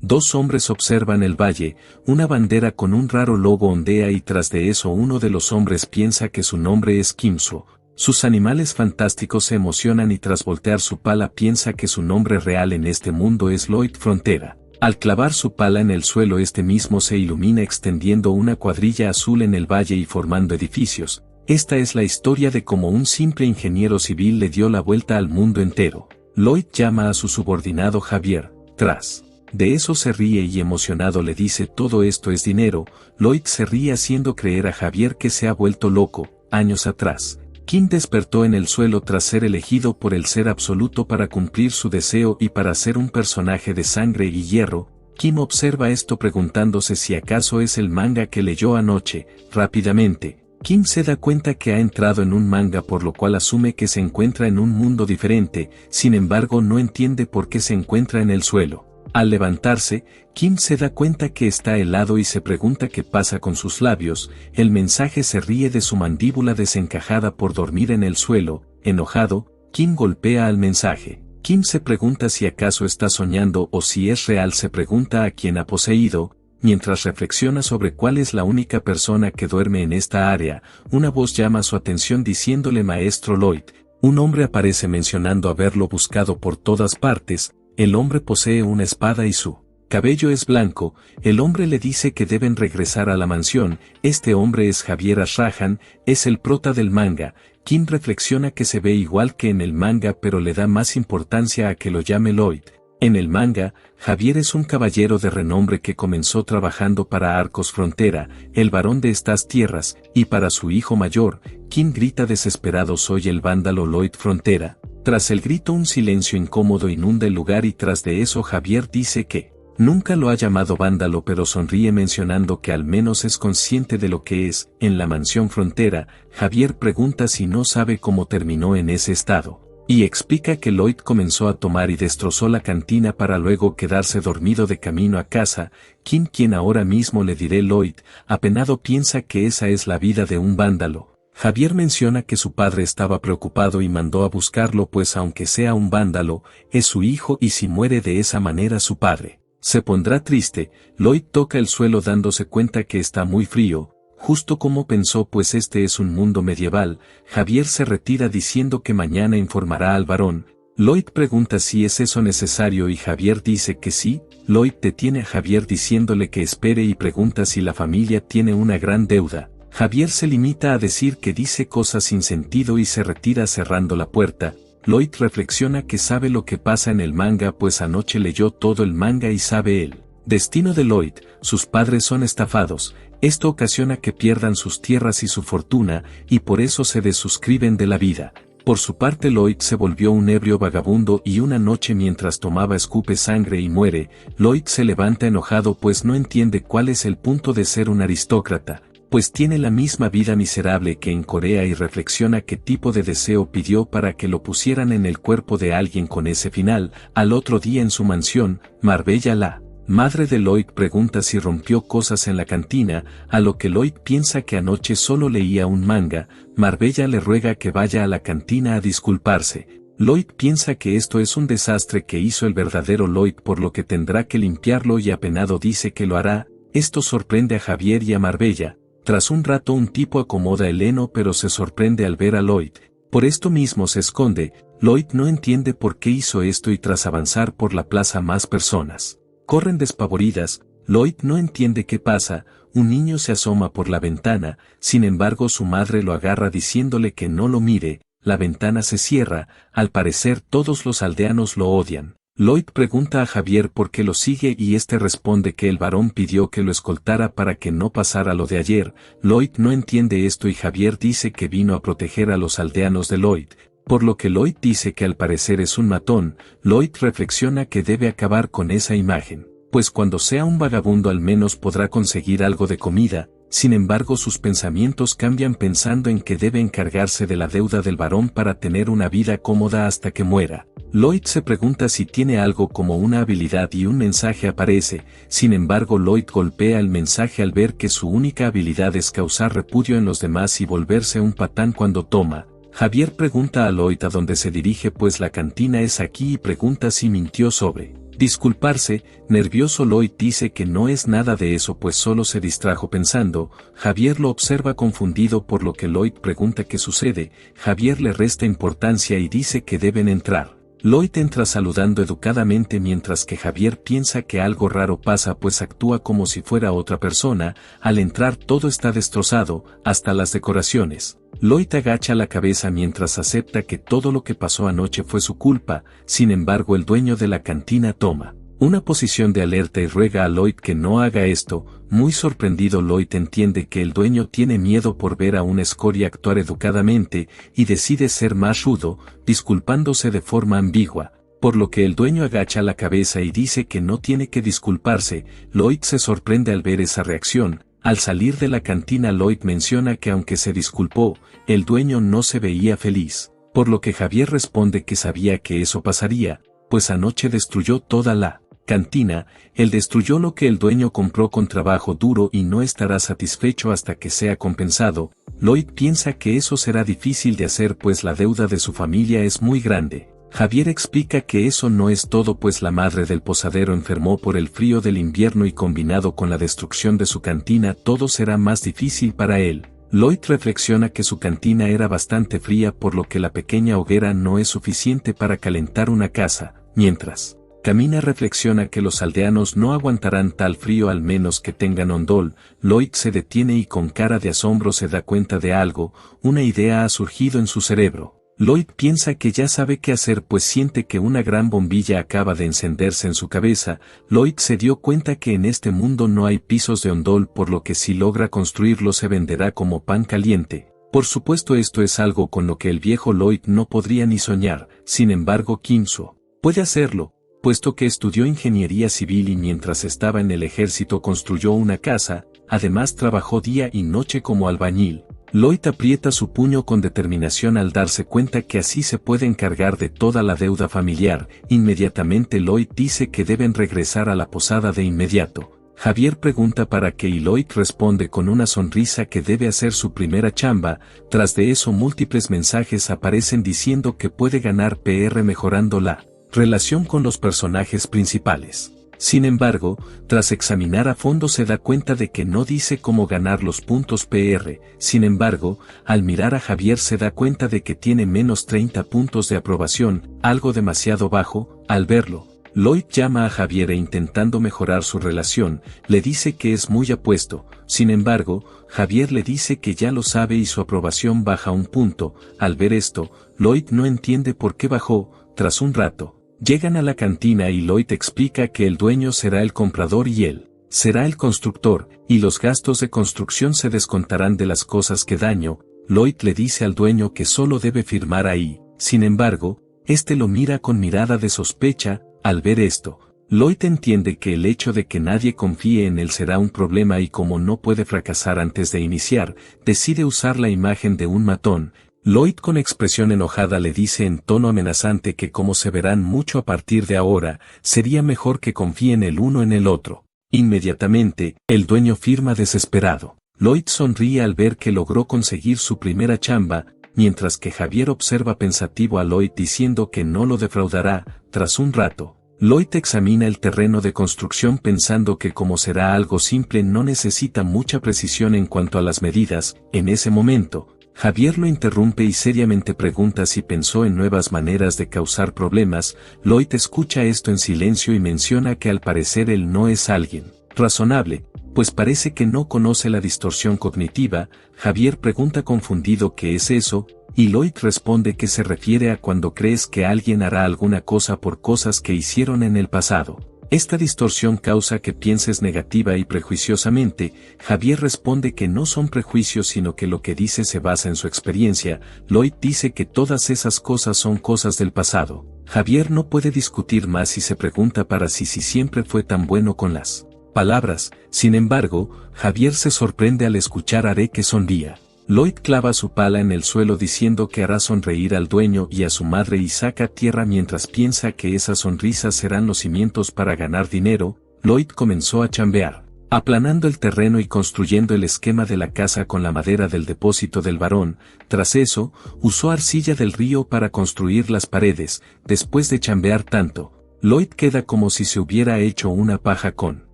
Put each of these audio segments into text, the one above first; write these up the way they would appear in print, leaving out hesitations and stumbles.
Dos hombres observan el valle, una bandera con un raro logo ondea y tras de eso uno de los hombres piensa que su nombre es Kimso. Sus animales fantásticos se emocionan y tras voltear su pala piensa que su nombre real en este mundo es Lloyd Frontera. Al clavar su pala en el suelo este mismo se ilumina extendiendo una cuadrilla azul en el valle y formando edificios. Esta es la historia de cómo un simple ingeniero civil le dio la vuelta al mundo entero. Lloyd llama a su subordinado Javier, tras de eso se ríe y emocionado le dice todo esto es dinero. Lloyd se ríe haciendo creer a Javier que se ha vuelto loco. Años atrás, Kim despertó en el suelo tras ser elegido por el ser absoluto para cumplir su deseo y para ser un personaje de sangre y hierro. Kim observa esto preguntándose si acaso es el manga que leyó anoche. Rápidamente, Kim se da cuenta que ha entrado en un manga por lo cual asume que se encuentra en un mundo diferente, sin embargo no entiende por qué se encuentra en el suelo. Al levantarse, Kim se da cuenta que está helado y se pregunta qué pasa con sus labios. El mensaje se ríe de su mandíbula desencajada por dormir en el suelo. Enojado, Kim golpea al mensaje. Kim se pregunta si acaso está soñando o si es real, se pregunta a quién ha poseído. Mientras reflexiona sobre cuál es la única persona que duerme en esta área, una voz llama su atención diciéndole Maestro Lloyd. Un hombre aparece mencionando haberlo buscado por todas partes. El hombre posee una espada y su cabello es blanco. El hombre le dice que deben regresar a la mansión. Este hombre es Javier Ashrahan, es el prota del manga. Kim reflexiona que se ve igual que en el manga pero le da más importancia a que lo llame Lloyd. En el manga, Javier es un caballero de renombre que comenzó trabajando para Arcos Frontera, el varón de estas tierras, y para su hijo mayor. Kim grita desesperado soy el vándalo Lloyd Frontera. Tras el grito un silencio incómodo inunda el lugar y tras de eso Javier dice que nunca lo ha llamado vándalo pero sonríe mencionando que al menos es consciente de lo que es. En la mansión Frontera, Javier pregunta si no sabe cómo terminó en ese estado. Y explica que Lloyd comenzó a tomar y destrozó la cantina para luego quedarse dormido de camino a casa. Kim, quien ahora mismo le diré Lloyd, apenado piensa que esa es la vida de un vándalo. Javier menciona que su padre estaba preocupado y mandó a buscarlo pues aunque sea un vándalo, es su hijo y si muere de esa manera su padre se pondrá triste. Lloyd toca el suelo dándose cuenta que está muy frío, justo como pensó pues este es un mundo medieval. Javier se retira diciendo que mañana informará al varón. Lloyd pregunta si es eso necesario y Javier dice que sí. Lloyd detiene a Javier diciéndole que espere y pregunta si la familia tiene una gran deuda. Javier se limita a decir que dice cosas sin sentido y se retira cerrando la puerta. Lloyd reflexiona que sabe lo que pasa en el manga pues anoche leyó todo el manga y sabe el destino de Lloyd. Sus padres son estafados. Esto ocasiona que pierdan sus tierras y su fortuna y por eso se desuscriben de la vida. Por su parte Lloyd se volvió un ebrio vagabundo y una noche mientras tomaba escupe sangre y muere. Lloyd se levanta enojado pues no entiende cuál es el punto de ser un aristócrata, pues tiene la misma vida miserable que en Corea y reflexiona qué tipo de deseo pidió para que lo pusieran en el cuerpo de alguien con ese final. Al otro día en su mansión, Marbella la madre de Lloyd pregunta si rompió cosas en la cantina, a lo que Lloyd piensa que anoche solo leía un manga. Marbella le ruega que vaya a la cantina a disculparse. Lloyd piensa que esto es un desastre que hizo el verdadero Lloyd por lo que tendrá que limpiarlo y apenado dice que lo hará. Esto sorprende a Javier y a Marbella. Tras un rato un tipo acomoda el heno pero se sorprende al ver a Lloyd. Por esto mismo se esconde. Lloyd no entiende por qué hizo esto y tras avanzar por la plaza más personas corren despavoridas. Lloyd no entiende qué pasa. Un niño se asoma por la ventana, sin embargo su madre lo agarra diciéndole que no lo mire. La ventana se cierra, al parecer todos los aldeanos lo odian. Lloyd pregunta a Javier por qué lo sigue y este responde que el varón pidió que lo escoltara para que no pasara lo de ayer. Lloyd no entiende esto y Javier dice que vino a proteger a los aldeanos de Lloyd, por lo que Lloyd dice que al parecer es un matón. Lloyd reflexiona que debe acabar con esa imagen, pues cuando sea un vagabundo al menos podrá conseguir algo de comida. Sin embargo sus pensamientos cambian pensando en que debe encargarse de la deuda del varón para tener una vida cómoda hasta que muera. Lloyd se pregunta si tiene algo como una habilidad y un mensaje aparece. Sin embargo Lloyd golpea el mensaje al ver que su única habilidad es causar repudio en los demás y volverse un patán cuando toma. Javier pregunta a Lloyd a dónde se dirige pues la cantina es aquí y pregunta si mintió sobre Disculparse, nervioso Lloyd dice que no es nada de eso pues solo se distrajo pensando. Javier lo observa confundido por lo que Lloyd pregunta qué sucede. Javier le resta importancia y dice que deben entrar. Lloyd entra saludando educadamente mientras que Javier piensa que algo raro pasa pues actúa como si fuera otra persona. Al entrar todo está destrozado, hasta las decoraciones. Lloyd agacha la cabeza mientras acepta que todo lo que pasó anoche fue su culpa. Sin embargo, el dueño de la cantina toma una posición de alerta y ruega a Lloyd que no haga esto. Muy sorprendido, Lloyd entiende que el dueño tiene miedo por ver a una escoria actuar educadamente y decide ser más rudo, disculpándose de forma ambigua, por lo que el dueño agacha la cabeza y dice que no tiene que disculparse. Lloyd se sorprende al ver esa reacción. Al salir de la cantina, Lloyd menciona que aunque se disculpó, el dueño no se veía feliz, por lo que Javier responde que sabía que eso pasaría, pues anoche destruyó toda la cantina. Él destruyó lo que el dueño compró con trabajo duro y no estará satisfecho hasta que sea compensado. Lloyd piensa que eso será difícil de hacer pues la deuda de su familia es muy grande. Javier explica que eso no es todo pues la madre del posadero enfermó por el frío del invierno y combinado con la destrucción de su cantina todo será más difícil para él. Lloyd reflexiona que su cantina era bastante fría por lo que la pequeña hoguera no es suficiente para calentar una casa. Mientras camina reflexiona que los aldeanos no aguantarán tal frío al menos que tengan ondol. Lloyd se detiene y con cara de asombro se da cuenta de algo, una idea ha surgido en su cerebro. Lloyd piensa que ya sabe qué hacer pues siente que una gran bombilla acaba de encenderse en su cabeza. Lloyd se dio cuenta que en este mundo no hay pisos de ondol por lo que si logra construirlo se venderá como pan caliente. Por supuesto esto es algo con lo que el viejo Lloyd no podría ni soñar, sin embargo Kimso puede hacerlo, puesto que estudió ingeniería civil y mientras estaba en el ejército construyó una casa, además trabajó día y noche como albañil. Lloyd aprieta su puño con determinación al darse cuenta que así se puede encargar de toda la deuda familiar. Inmediatamente Lloyd dice que deben regresar a la posada de inmediato. Javier pregunta para qué y Lloyd responde con una sonrisa que debe hacer su primera chamba. Tras de eso múltiples mensajes aparecen diciendo que puede ganar PR mejorando la relación con los personajes principales. Sin embargo, tras examinar a fondo se da cuenta de que no dice cómo ganar los puntos PR. Sin embargo, al mirar a Javier se da cuenta de que tiene menos 30 puntos de aprobación, algo demasiado bajo. Al verlo, Lloyd llama a Javier e intentando mejorar su relación, le dice que es muy apuesto. Sin embargo, Javier le dice que ya lo sabe y su aprobación baja un punto. Al ver esto, Lloyd no entiende por qué bajó. Tras un rato, llegan a la cantina y Lloyd explica que el dueño será el comprador y él será el constructor, y los gastos de construcción se descontarán de las cosas que daño. Lloyd le dice al dueño que solo debe firmar ahí. Sin embargo, este lo mira con mirada de sospecha. Al ver esto, Lloyd entiende que el hecho de que nadie confíe en él será un problema y como no puede fracasar antes de iniciar, decide usar la imagen de un matón. Lloyd con expresión enojada le dice en tono amenazante que como se verán mucho a partir de ahora, sería mejor que confíen el uno en el otro. Inmediatamente, el dueño firma desesperado. Lloyd sonríe al ver que logró conseguir su primera chamba, mientras que Javier observa pensativo a Lloyd diciendo que no lo defraudará. Tras un rato, Lloyd examina el terreno de construcción pensando que como será algo simple no necesita mucha precisión en cuanto a las medidas. En ese momento, Javier lo interrumpe y seriamente pregunta si pensó en nuevas maneras de causar problemas. Lloyd escucha esto en silencio y menciona que al parecer él no es alguien razonable, pues parece que no conoce la distorsión cognitiva. Javier pregunta confundido qué es eso, y Lloyd responde que se refiere a cuando crees que alguien hará alguna cosa por cosas que hicieron en el pasado. Esta distorsión causa que pienses negativa y prejuiciosamente. Javier responde que no son prejuicios sino que lo que dice se basa en su experiencia. Lloyd dice que todas esas cosas son cosas del pasado. Javier no puede discutir más y se pregunta para si siempre fue tan bueno con las palabras. Sin embargo, Javier se sorprende al escuchar haré que sonría. Lloyd clava su pala en el suelo diciendo que hará sonreír al dueño y a su madre y saca tierra mientras piensa que esas sonrisas serán los cimientos para ganar dinero. Lloyd comenzó a chambear, aplanando el terreno y construyendo el esquema de la casa con la madera del depósito del varón. Tras eso, usó arcilla del río para construir las paredes. Después de chambear tanto, Lloyd queda como si se hubiera hecho una paja con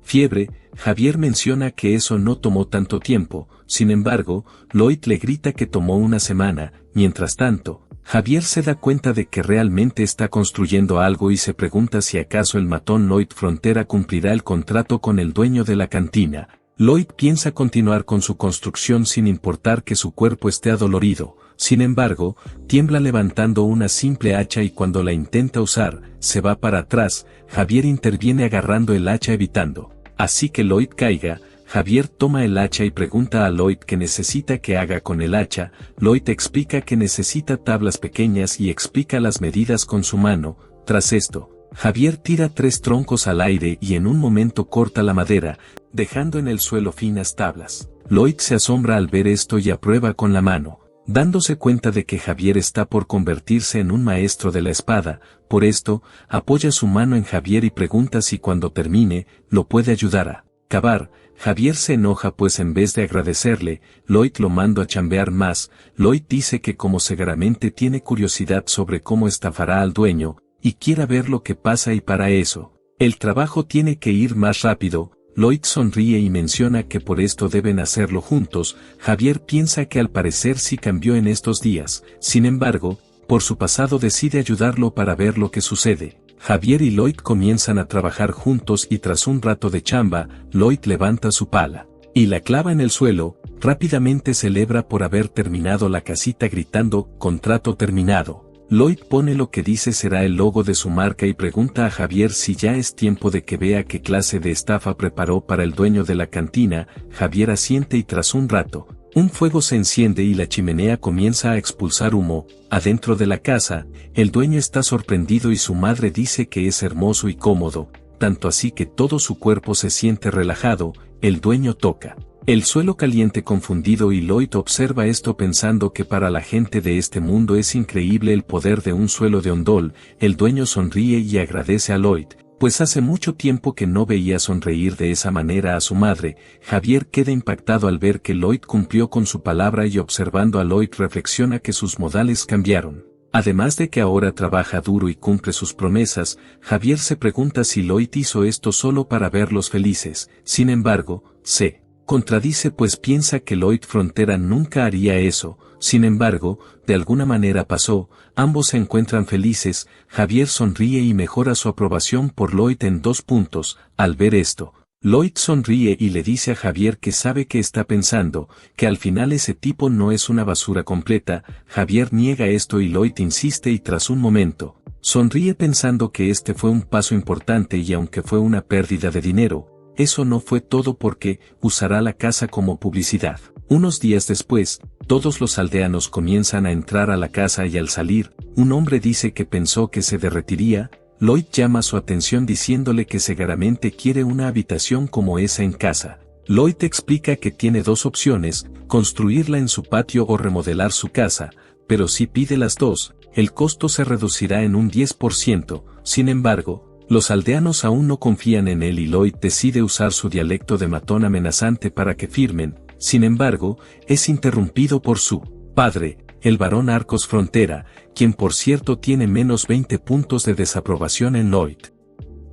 fiebre. Javier menciona que eso no tomó tanto tiempo, sin embargo, Lloyd le grita que tomó una semana. Mientras tanto, Javier se da cuenta de que realmente está construyendo algo y se pregunta si acaso el matón Lloyd Frontera cumplirá el contrato con el dueño de la cantina. Lloyd piensa continuar con su construcción sin importar que su cuerpo esté adolorido. Sin embargo, tiembla levantando una simple hacha y cuando la intenta usar, se va para atrás. Javier interviene agarrando el hacha evitando así que Lloyd caiga. Javier toma el hacha y pregunta a Lloyd qué necesita que haga con el hacha. Lloyd explica que necesita tablas pequeñas y explica las medidas con su mano. Tras esto, Javier tira 3 troncos al aire y en un momento corta la madera, dejando en el suelo finas tablas. Lloyd se asombra al ver esto y aprueba con la mano, dándose cuenta de que Javier está por convertirse en un maestro de la espada. Por esto, apoya su mano en Javier y pregunta si cuando termine, lo puede ayudar a cavar. Javier se enoja pues en vez de agradecerle, Lloyd lo manda a chambear más. Lloyd dice que como seguramente tiene curiosidad sobre cómo estafará al dueño, y quiera ver lo que pasa y para eso, el trabajo tiene que ir más rápido. Lloyd sonríe y menciona que por esto deben hacerlo juntos. Javier piensa que al parecer sí cambió en estos días, sin embargo, por su pasado decide ayudarlo para ver lo que sucede. Javier y Lloyd comienzan a trabajar juntos y tras un rato de chamba, Lloyd levanta su pala y la clava en el suelo. Rápidamente celebra por haber terminado la casita gritando, contrato terminado. Lloyd pone lo que dice será el logo de su marca y pregunta a Javier si ya es tiempo de que vea qué clase de estafa preparó para el dueño de la cantina. Javier asiente y tras un rato, un fuego se enciende y la chimenea comienza a expulsar humo. Adentro de la casa, el dueño está sorprendido y su madre dice que es hermoso y cómodo, tanto así que todo su cuerpo se siente relajado. El dueño toca el suelo caliente confundido y Lloyd observa esto pensando que para la gente de este mundo es increíble el poder de un suelo de ondol. El dueño sonríe y agradece a Lloyd, pues hace mucho tiempo que no veía sonreír de esa manera a su madre. Javier queda impactado al ver que Lloyd cumplió con su palabra y observando a Lloyd reflexiona que sus modales cambiaron. Además de que ahora trabaja duro y cumple sus promesas, Javier se pregunta si Lloyd hizo esto solo para verlos felices. Sin embargo, se contradice pues piensa que Lloyd Frontera nunca haría eso. Sin embargo, de alguna manera pasó. Ambos se encuentran felices. Javier sonríe y mejora su aprobación por Lloyd en 2 puntos. Al ver esto, Lloyd sonríe y le dice a Javier que sabe que está pensando, que al final ese tipo no es una basura completa. Javier niega esto y Lloyd insiste y tras un momento, sonríe pensando que este fue un paso importante y aunque fue una pérdida de dinero, eso no fue todo porque usará la casa como publicidad. Unos días después, todos los aldeanos comienzan a entrar a la casa y al salir, un hombre dice que pensó que se derretiría. Lloyd llama su atención diciéndole que seguramente quiere una habitación como esa en casa. Lloyd explica que tiene 2 opciones, construirla en su patio o remodelar su casa, pero si pide las 2, el costo se reducirá en un 10%. Sin embargo, los aldeanos aún no confían en él y Lloyd decide usar su dialecto de matón amenazante para que firmen. Sin embargo, es interrumpido por su padre, el barón Arcos Frontera, quien por cierto tiene menos 20 puntos de desaprobación en Lloyd.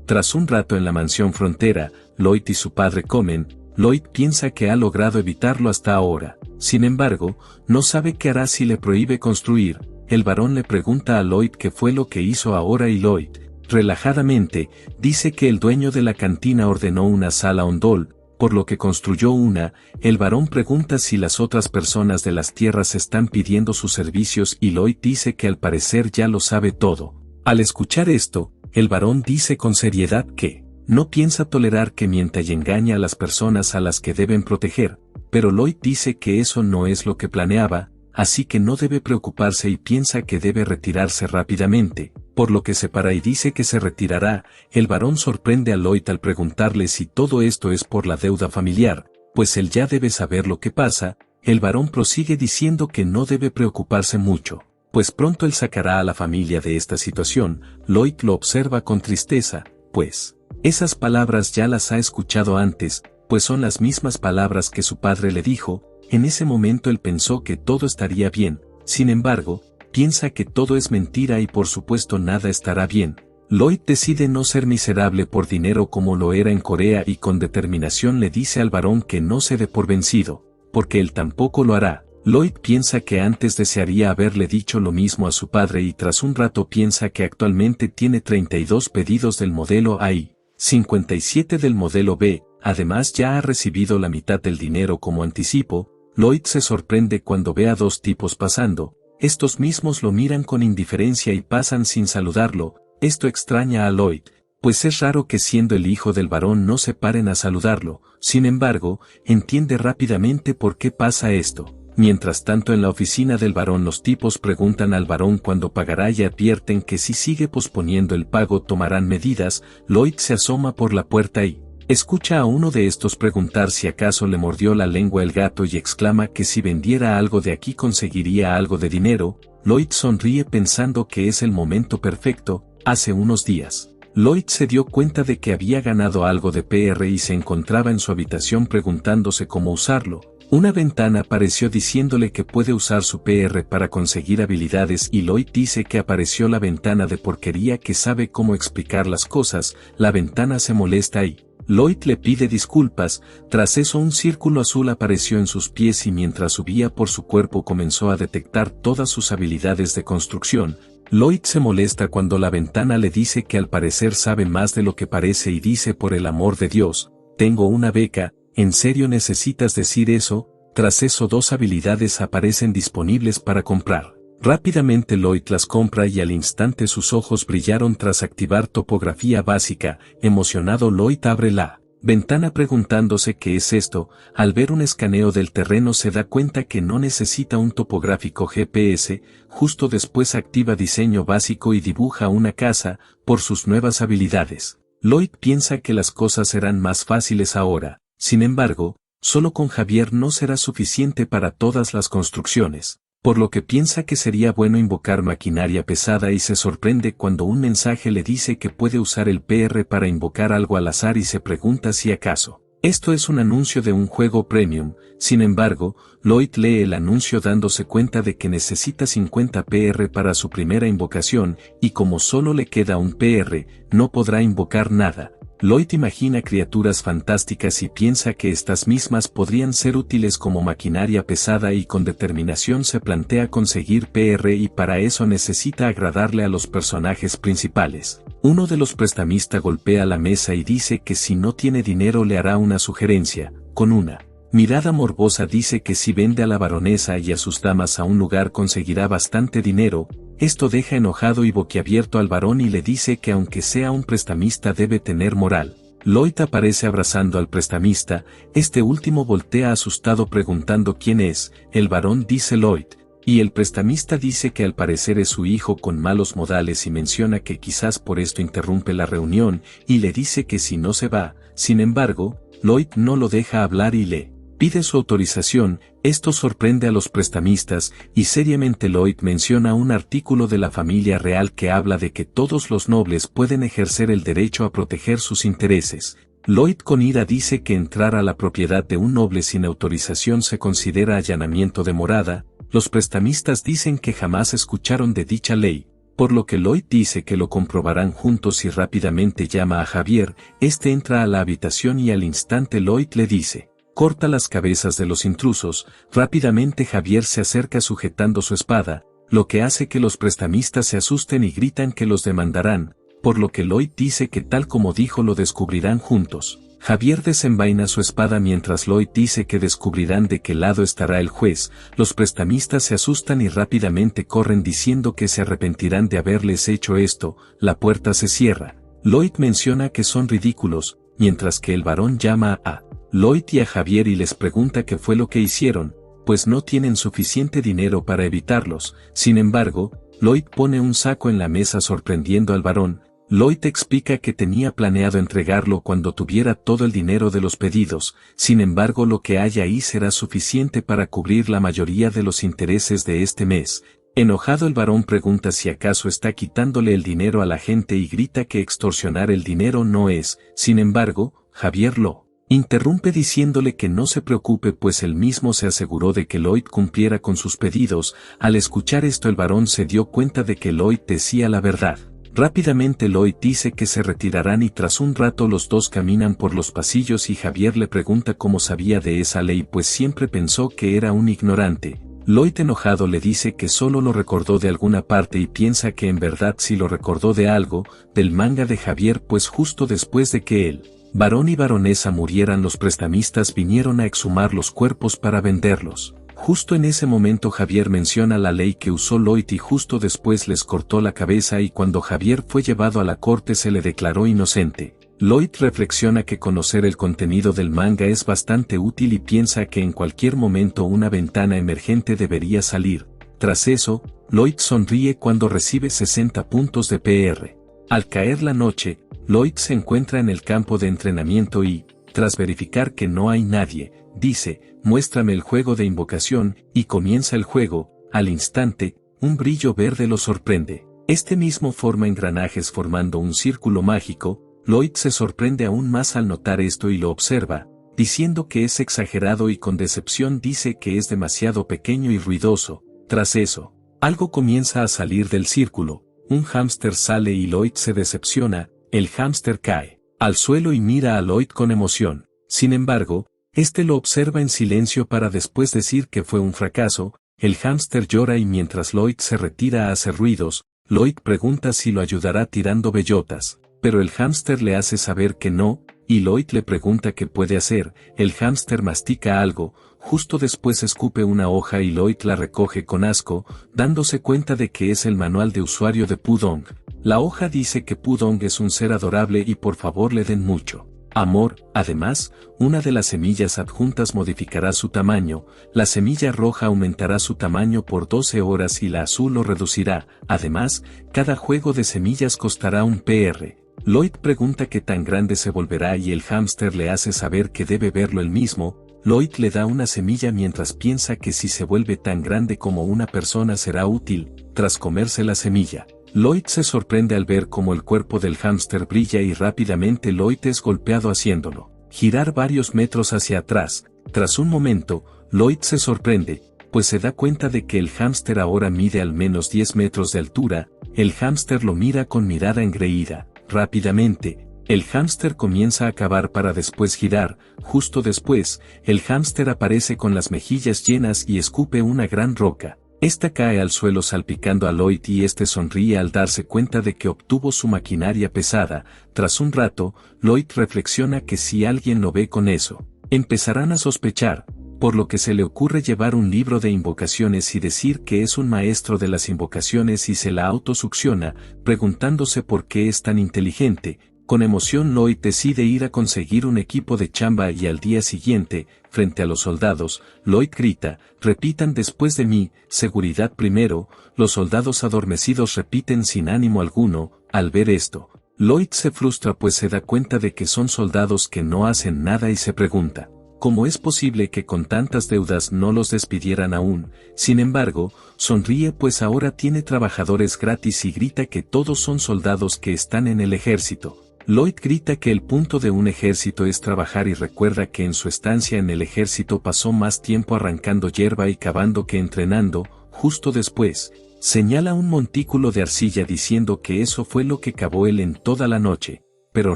Tras un rato en la mansión Frontera, Lloyd y su padre comen. Lloyd piensa que ha logrado evitarlo hasta ahora. Sin embargo, no sabe qué hará si le prohíbe construir. El barón le pregunta a Lloyd qué fue lo que hizo ahora y Lloyd, relajadamente, dice que el dueño de la cantina ordenó una sala ondol, por lo que construyó una. El barón pregunta si las otras personas de las tierras están pidiendo sus servicios y Lloyd dice que al parecer ya lo sabe todo. Al escuchar esto, el barón dice con seriedad que no piensa tolerar que mienta y engaña a las personas a las que deben proteger, pero Lloyd dice que eso no es lo que planeaba, así que no debe preocuparse y piensa que debe retirarse rápidamente, por lo que se para y dice que se retirará. El barón sorprende a Lloyd al preguntarle si todo esto es por la deuda familiar, pues él ya debe saber lo que pasa. El barón prosigue diciendo que no debe preocuparse mucho, pues pronto él sacará a la familia de esta situación. Lloyd lo observa con tristeza, pues esas palabras ya las ha escuchado antes, pues son las mismas palabras que su padre le dijo. En ese momento él pensó que todo estaría bien, sin embargo, piensa que todo es mentira y por supuesto nada estará bien. Lloyd decide no ser miserable por dinero como lo era en Corea y con determinación le dice al varón que no se dé por vencido, porque él tampoco lo hará. Lloyd piensa que antes desearía haberle dicho lo mismo a su padre y tras un rato piensa que actualmente tiene 32 pedidos del modelo A y 57 del modelo B, además ya ha recibido la mitad del dinero como anticipo. Lloyd se sorprende cuando ve a dos tipos pasando, estos mismos lo miran con indiferencia y pasan sin saludarlo. Esto extraña a Lloyd, pues es raro que siendo el hijo del varón no se paren a saludarlo, sin embargo, entiende rápidamente por qué pasa esto. Mientras tanto en la oficina del varón los tipos preguntan al varón cuándo pagará y advierten que si sigue posponiendo el pago tomarán medidas. Lloyd se asoma por la puerta y escucha a uno de estos preguntar si acaso le mordió la lengua el gato y exclama que si vendiera algo de aquí conseguiría algo de dinero. Lloyd sonríe pensando que es el momento perfecto. Hace unos días, Lloyd se dio cuenta de que había ganado algo de PR y se encontraba en su habitación preguntándose cómo usarlo. Una ventana apareció diciéndole que puede usar su PR para conseguir habilidades y Lloyd dice que apareció la ventana de porquería que sabe cómo explicar las cosas. La ventana se molesta y Lloyd le pide disculpas. Tras eso un círculo azul apareció en sus pies y mientras subía por su cuerpo comenzó a detectar todas sus habilidades de construcción. Lloyd se molesta cuando la ventana le dice que al parecer sabe más de lo que parece y dice por el amor de Dios, tengo una beca, ¿en serio necesitas decir eso? Tras eso dos habilidades aparecen disponibles para comprar. Rápidamente Lloyd las compra y al instante sus ojos brillaron tras activar topografía básica. Emocionado Lloyd abre la ventana preguntándose qué es esto. Al ver un escaneo del terreno se da cuenta que no necesita un topográfico GPS. Justo después activa diseño básico y dibuja una casa. Por sus nuevas habilidades, Lloyd piensa que las cosas serán más fáciles ahora. Sin embargo, solo con Javier no será suficiente para todas las construcciones, por lo que piensa que sería bueno invocar maquinaria pesada y se sorprende cuando un mensaje le dice que puede usar el PR para invocar algo al azar y se pregunta si acaso esto es un anuncio de un juego premium. Sin embargo, Lloyd lee el anuncio dándose cuenta de que necesita 50 PR para su primera invocación y como solo le queda un PR, no podrá invocar nada. Lloyd imagina criaturas fantásticas y piensa que estas mismas podrían ser útiles como maquinaria pesada y con determinación se plantea conseguir PR y para eso necesita agradarle a los personajes principales. Uno de los prestamistas golpea la mesa y dice que si no tiene dinero le hará una sugerencia. Con una mirada morbosa dice que si vende a la baronesa y a sus damas a un lugar conseguirá bastante dinero. Esto deja enojado y boquiabierto al varón y le dice que aunque sea un prestamista debe tener moral. Lloyd aparece abrazando al prestamista, este último voltea asustado preguntando quién es. El varón dice Lloyd, y el prestamista dice que al parecer es su hijo con malos modales y menciona que quizás por esto interrumpe la reunión y le dice que si no se va. Sin embargo, Lloyd no lo deja hablar y le pide su autorización. Esto sorprende a los prestamistas y seriamente Lloyd menciona un artículo de la familia real que habla de que todos los nobles pueden ejercer el derecho a proteger sus intereses. Lloyd con ira dice que entrar a la propiedad de un noble sin autorización se considera allanamiento de morada. Los prestamistas dicen que jamás escucharon de dicha ley, por lo que Lloyd dice que lo comprobarán juntos y rápidamente llama a Javier. Este entra a la habitación y al instante Lloyd le dice, corta las cabezas de los intrusos. Rápidamente Javier se acerca sujetando su espada, lo que hace que los prestamistas se asusten y gritan que los demandarán, por lo que Lloyd dice que tal como dijo lo descubrirán juntos. Javier desenvaina su espada mientras Lloyd dice que descubrirán de qué lado estará el juez. Los prestamistas se asustan y rápidamente corren diciendo que se arrepentirán de haberles hecho esto. La puerta se cierra. Lloyd menciona que son ridículos, mientras que el varón llama a Lloyd y a Javier y les pregunta qué fue lo que hicieron, pues no tienen suficiente dinero para evitarlos. Sin embargo, Lloyd pone un saco en la mesa sorprendiendo al varón. Lloyd explica que tenía planeado entregarlo cuando tuviera todo el dinero de los pedidos, sin embargo lo que hay ahí será suficiente para cubrir la mayoría de los intereses de este mes. Enojado el varón pregunta si acaso está quitándole el dinero a la gente y grita que extorsionar el dinero no es. Sin embargo, Javier lo interrumpe diciéndole que no se preocupe pues él mismo se aseguró de que Lloyd cumpliera con sus pedidos. Al escuchar esto el varón se dio cuenta de que Lloyd decía la verdad. Rápidamente Lloyd dice que se retirarán y tras un rato los dos caminan por los pasillos y Javier le pregunta cómo sabía de esa ley pues siempre pensó que era un ignorante. Lloyd enojado le dice que solo lo recordó de alguna parte y piensa que en verdad sí lo recordó de algo, del manga de Javier pues justo después de que él, varón y baronesa murieran los prestamistas vinieron a exhumar los cuerpos para venderlos. Justo en ese momento Javier menciona la ley que usó Lloyd y justo después les cortó la cabeza y cuando Javier fue llevado a la corte se le declaró inocente. Lloyd reflexiona que conocer el contenido del manga es bastante útil y piensa que en cualquier momento una ventana emergente debería salir. Tras eso, Lloyd sonríe cuando recibe 60 puntos de PR. Al caer la noche, Lloyd se encuentra en el campo de entrenamiento y, tras verificar que no hay nadie, dice, muéstrame el juego de invocación, y comienza el juego. Al instante, un brillo verde lo sorprende. Este mismo forma engranajes formando un círculo mágico. Lloyd se sorprende aún más al notar esto y lo observa, diciendo que es exagerado y con decepción dice que es demasiado pequeño y ruidoso. Tras eso, algo comienza a salir del círculo, un hámster sale y Lloyd se decepciona, el hámster cae al suelo y mira a Lloyd con emoción. Sin embargo, este lo observa en silencio para después decir que fue un fracaso, el hámster llora y mientras Lloyd se retira a hacer ruidos, Lloyd pregunta si lo ayudará tirando bellotas. Pero el hámster le hace saber que no, y Lloyd le pregunta qué puede hacer, el hámster mastica algo, justo después escupe una hoja y Lloyd la recoge con asco, dándose cuenta de que es el manual de usuario de Pudong. La hoja dice que Pudong es un ser adorable y por favor le den mucho amor. Además, una de las semillas adjuntas modificará su tamaño, la semilla roja aumentará su tamaño por 12 horas y la azul lo reducirá. Además, cada juego de semillas costará un PR. Lloyd pregunta qué tan grande se volverá y el hámster le hace saber que debe verlo él mismo. Lloyd le da una semilla mientras piensa que si se vuelve tan grande como una persona será útil. Tras comerse la semilla, Lloyd se sorprende al ver cómo el cuerpo del hámster brilla y rápidamente Lloyd es golpeado haciéndolo girar varios metros hacia atrás. Tras un momento, Lloyd se sorprende, pues se da cuenta de que el hámster ahora mide al menos 10 metros de altura. El hámster lo mira con mirada engreída. Rápidamente, el hámster comienza a cavar para después girar. Justo después, el hámster aparece con las mejillas llenas y escupe una gran roca. Esta cae al suelo salpicando a Lloyd y este sonríe al darse cuenta de que obtuvo su maquinaria pesada. Tras un rato, Lloyd reflexiona que si alguien lo ve con eso, empezarán a sospechar, por lo que se le ocurre llevar un libro de invocaciones y decir que es un maestro de las invocaciones y se la autosucciona, preguntándose por qué es tan inteligente. Con emoción Lloyd decide ir a conseguir un equipo de chamba y al día siguiente, frente a los soldados, Lloyd grita, repitan después de mí, seguridad primero. Los soldados adormecidos repiten sin ánimo alguno. Al ver esto, Lloyd se frustra pues se da cuenta de que son soldados que no hacen nada y se pregunta, ¿cómo es posible que con tantas deudas no los despidieran aún? Sin embargo, sonríe pues ahora tiene trabajadores gratis y grita que todos son soldados que están en el ejército. Lloyd grita que el punto de un ejército es trabajar y recuerda que en su estancia en el ejército pasó más tiempo arrancando hierba y cavando que entrenando. Justo después, señala un montículo de arcilla diciendo que eso fue lo que cavó él en toda la noche, pero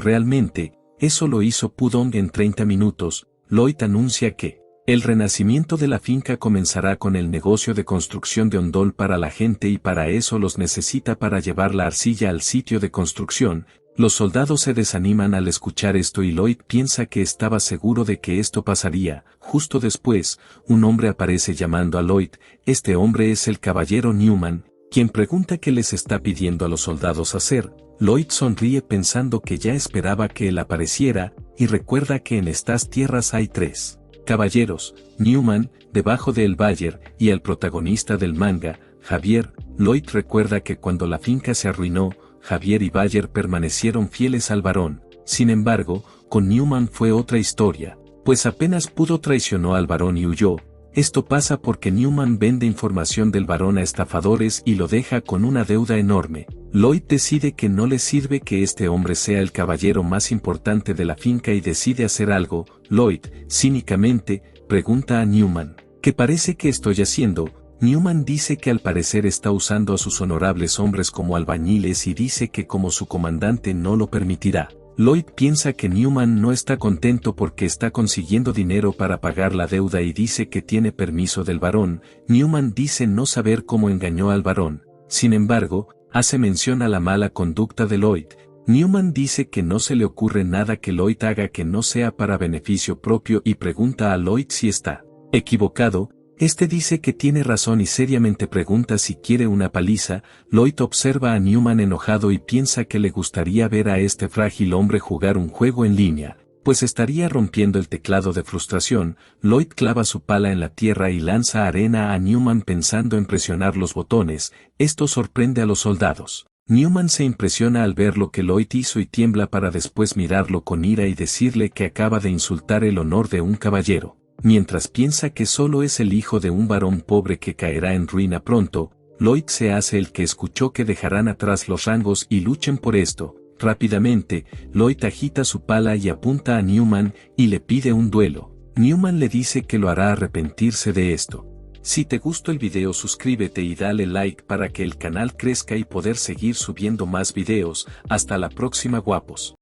realmente, eso lo hizo Pudong en 30 minutos. Lloyd anuncia que el renacimiento de la finca comenzará con el negocio de construcción de ondol para la gente y para eso los necesita para llevar la arcilla al sitio de construcción. Los soldados se desaniman al escuchar esto y Lloyd piensa que estaba seguro de que esto pasaría. Justo después, un hombre aparece llamando a Lloyd. Este hombre es el caballero Newman, quien pregunta qué les está pidiendo a los soldados hacer. Lloyd sonríe pensando que ya esperaba que él apareciera, y recuerda que en estas tierras hay 3 caballeros, Newman, debajo de El Bayer, y el protagonista del manga, Javier. Lloyd recuerda que cuando la finca se arruinó, Javier y Bayer permanecieron fieles al varón. Sin embargo, con Newman fue otra historia, pues apenas pudo traicionó al varón y huyó. Esto pasa porque Newman vende información del varón a estafadores y lo deja con una deuda enorme. Lloyd decide que no le sirve que este hombre sea el caballero más importante de la finca y decide hacer algo. Lloyd, cínicamente, pregunta a Newman, ¿qué parece que estoy haciendo? Newman dice que al parecer está usando a sus honorables hombres como albañiles y dice que como su comandante no lo permitirá. Lloyd piensa que Newman no está contento porque está consiguiendo dinero para pagar la deuda y dice que tiene permiso del barón. Newman dice no saber cómo engañó al barón. Sin embargo, hace mención a la mala conducta de Lloyd. Newman dice que no se le ocurre nada que Lloyd haga que no sea para beneficio propio y pregunta a Lloyd si está equivocado. Este dice que tiene razón y seriamente pregunta si quiere una paliza. Lloyd observa a Newman enojado y piensa que le gustaría ver a este frágil hombre jugar un juego en línea, pues estaría rompiendo el teclado de frustración. Lloyd clava su pala en la tierra y lanza arena a Newman pensando en presionar los botones. Esto sorprende a los soldados. Newman se impresiona al ver lo que Lloyd hizo y tiembla para después mirarlo con ira y decirle que acaba de insultar el honor de un caballero. Mientras piensa que solo es el hijo de un varón pobre que caerá en ruina pronto, Lloyd se hace el que escuchó que dejarán atrás los rangos y luchen por esto. Rápidamente, Lloyd agita su pala y apunta a Newman y le pide un duelo. Newman le dice que lo hará arrepentirse de esto. Si te gustó el video, suscríbete y dale like para que el canal crezca y poder seguir subiendo más videos. Hasta la próxima, guapos.